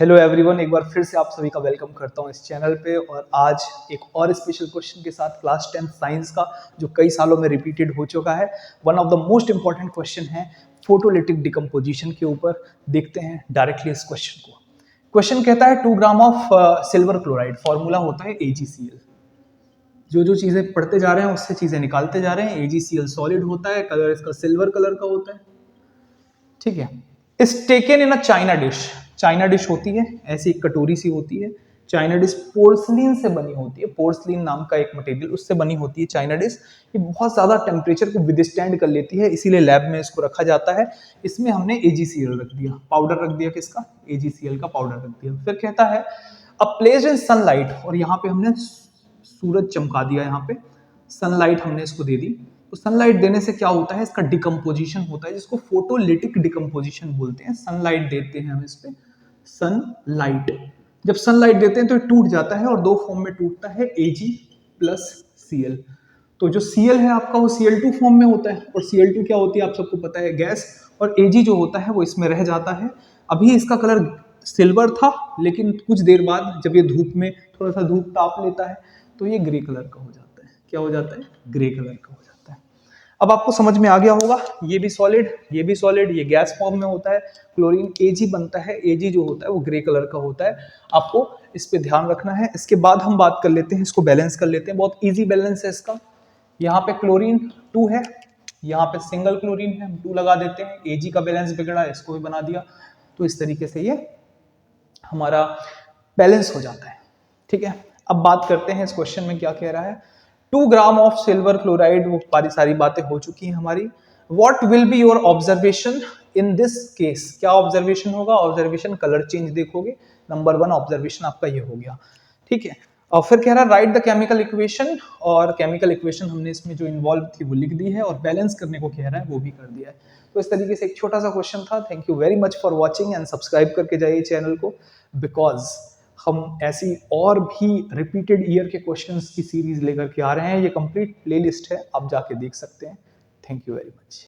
Hello everyone, एक बार फिर से आप सभी का वेलकम करता हूं इस चैनल पे। और आज एक और स्पेशल क्वेश्चन के साथ क्लास 10 साइंस का, जो कई सालों में रिपीटेड हो चुका है। One of the most important question है फोटोलिटिक डिकम्पोजिशन के ऊपर। देखते हैं डायरेक्टली इस क्वेश्चन को। क्वेश्चन कहता है 2 gram of silver chloride, formula होता है AgCl। जो चीजें पढ़ते जा रहे हैं उससे चीजें निकालते जा रहे हैं। AgCl सॉलिड होता है, कलर इसका सिल्वर कलर का होता है, ठीक है। इस taken in a China dish, China dish होती है ऐसी एक कटोरी सी होती है। चाइना डिश पोर्सलिन से बनी होती है, पोर्सलिन नाम का एक मटेरियल उससे बनी होती है चाइना डिश। ये बहुत ज्यादा टेम्परेचर को विदस्टैंड कर लेती है, इसीलिए लैब में इसको रखा जाता है। इसमें हमने AgCl रख दिया, पाउडर रख दिया, किसका? AgCl का पाउडर रख दिया। फिर कहता है अब प्लेस्ड इन सनलाइट, और यहाँ पे हमने सूरज चमका दिया, यहाँ पे सनलाइट हमने इसको दे दी। तो सनलाइट देने से क्या होता है, इसका डिकम्पोजिशन होता है, जिसको फोटोलिटिक डिकम्पोजिशन बोलते हैं। सनलाइट देते हैं हम इस पे, सनलाइट। जब सनलाइट देते हैं तो ये टूट जाता है और दो फॉर्म में टूटता है, Ag प्लस Cl। तो जो Cl है आपका वो Cl2 फॉर्म में होता है, और Cl2 क्या होती है आप सबको पता है, गैस। और Ag जो होता है वो इसमें रह जाता है। अभी इसका कलर सिल्वर था, लेकिन कुछ देर बाद जब ये धूप में थोड़ा सा धूप ताप लेता है तो ये ग्रे कलर का हो जाता है। क्या हो जाता है? ग्रे कलर का हो जाता है। अब आपको समझ में आ गया होगा, ये भी सॉलिड, ये भी सॉलिड, ये गैस फॉर्म में होता है। क्लोरीन Ag बनता है, Ag जो होता है वो ग्रे कलर का होता है। आपको इस पे ध्यान रखना है। इसके बाद हम बात कर लेते हैं, इसको बैलेंस कर लेते हैं। बहुत इजी बैलेंस है इसका। यहाँ पे क्लोरीन 2 है, यहाँ पे सिंगल क्लोरीन है, 2 लगा देते हैं। Ag का बैलेंस बिगड़ा, इसको भी बना दिया। तो इस तरीके से ये हमारा बैलेंस हो जाता है, ठीक है। अब बात करते हैं इस क्वेश्चन में क्या कह रहा है। 2 ग्राम ऑफ सिल्वर क्लोराइड, वो सारी बातें हो चुकी हैं हमारी। What will be your observation in this case? क्या ऑब्जर्वेशन होगा? ऑब्जर्वेशन कलर चेंज देखोगे। नंबर 1 ऑब्जर्वेशन आपका ये हो गया, ठीक है। और फिर कह रहा है राइट द केमिकल इक्वेशन, और केमिकल इक्वेशन हमने इसमें जो इन्वॉल्व थी वो लिख दी है, और बैलेंस करने को कह रहा है वो भी कर दिया है। तो इस तरीके से एक छोटा सा क्वेश्चन था। Thank you very much for watching, and subscribe करके जाइए चैनल को, बिकॉज हम ऐसी और भी रिपीटेड ईयर के क्वेश्चंस की सीरीज लेकर के आ रहे हैं। ये कंप्लीट प्लेलिस्ट है, आप जाके देख सकते हैं। Thank you very much.